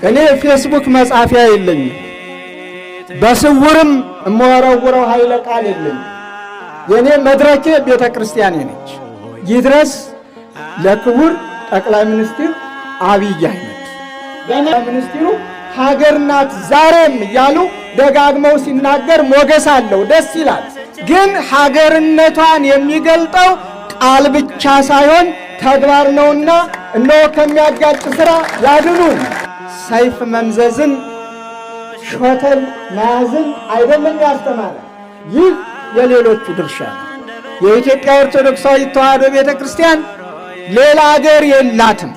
እኔ ፌስቡክ መጻፊያ የለኝም፣ በስውርም እመወረውረው ኃይለ ቃል የለኝም። የኔ መድረኬ ቤተ ክርስቲያኔ ነች። ይድረስ ለክቡር ጠቅላይ ሚኒስትር አብይ አህመድ። ገና ሚኒስትሩ ሀገር ናት ዛሬም እያሉ ደጋግመው ሲናገር ሞገስ አለው፣ ደስ ይላል። ግን ሀገርነቷን የሚገልጠው ቃል ብቻ ሳይሆን ተግባር ነውና እነሆ ከሚያጋጭ ሥራ ያድኑን። ሰይፍ መምዘዝን ሾተል መያዝን አይደለም ያስተማረ። ይህ የሌሎቹ ድርሻ ነው። የኢትዮጵያ ኦርቶዶክሳዊ ተዋሕዶ ቤተ ክርስቲያን ሌላ ሀገር የላትም።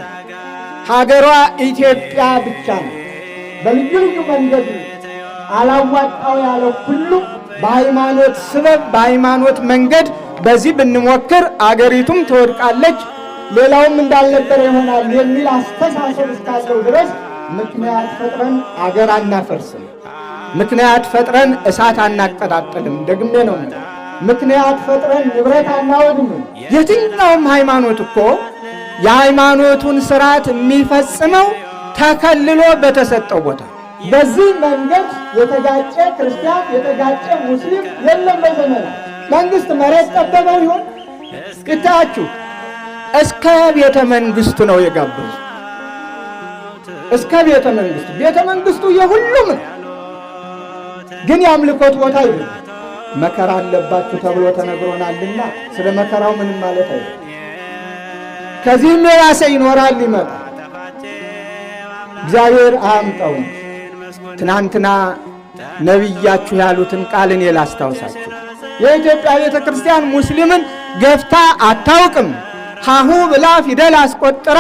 ሀገሯ ኢትዮጵያ ብቻ ነው። በልዩ ልዩ መንገድ አላዋጣው ያለው ሁሉ በሃይማኖት ስበብ በሃይማኖት መንገድ በዚህ ብንሞክር አገሪቱም ትወድቃለች፣ ሌላውም እንዳልነበረ ይሆናል የሚል አስተሳሰብ እስካለው ድረስ ምክንያት ፈጥረን አገር አናፈርስም። ምክንያት ፈጥረን እሳት አናቀጣጥልም። ደግሜ ነው ምክንያት ፈጥረን ንብረት አናወድምም። የትኛውም ሃይማኖት እኮ የሃይማኖቱን ስርዓት የሚፈጽመው ተከልሎ በተሰጠው ቦታ። በዚህ መንገድ የተጋጨ ክርስቲያን የተጋጨ ሙስሊም የለም። በዘመናት መንግስት መሬት ጠበበው ይሆን ይታያችሁ። እስከ ቤተ መንግስቱ ነው የጋበዙ። እስከ ቤተ መንግስቱ። ቤተ መንግስቱ የሁሉም ነው፣ ግን የአምልኮት ቦታ አይደለም። መከራ አለባችሁ ተብሎ ተነግሮናልና ስለ መከራው ምንም ማለት አይደለም። ከዚህም የባሰ ይኖራል ይመጣል። እግዚአብሔር አያምጣው። ትናንትና ነቢያችሁ ያሉትን ቃል እኔ ላስታውሳችሁ። የኢትዮጵያ ቤተ ክርስቲያን ሙስሊምን ገፍታ አታውቅም። ሀሁ ብላ ፊደል አስቆጥራ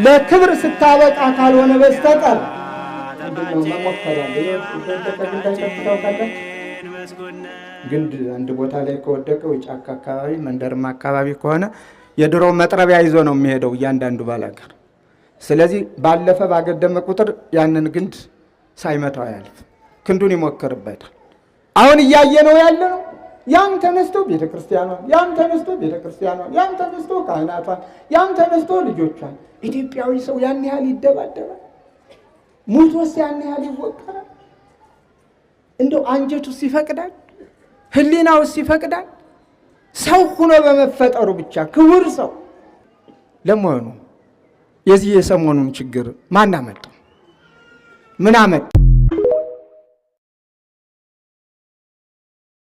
ለክብር ስታበቃ ካልሆነ በስተቀር ግንድ አንድ ቦታ ላይ ከወደቀው ጫካ አካባቢ መንደርማ አካባቢ ከሆነ የድሮ መጥረቢያ ይዞ ነው የሚሄደው እያንዳንዱ ባላገር። ስለዚህ ባለፈ ባገደመ ቁጥር ያንን ግንድ ሳይመታው ያልፍ ክንዱን ይሞክርበታል። አሁን እያየ ነው ያለ ነው። ያም ተነስቶ ቤተ ክርስቲያኗን፣ ያም ተነስቶ ቤተ ክርስቲያኗን፣ ያም ተነስቶ ካህናቷን፣ ያም ተነስቶ ልጆቿን። ኢትዮጵያዊ ሰው ያን ያህል ይደባደባል? ሙቶስ ያን ያህል ይወቀራል? እንደው አንጀቱስ ይፈቅዳል? ህሊናውስ ይፈቅዳል? ሰው ሆኖ በመፈጠሩ ብቻ ክቡር ሰው። ለመሆኑ የዚህ የሰሞኑን ችግር ማን አመጣው? ምን አመጣ?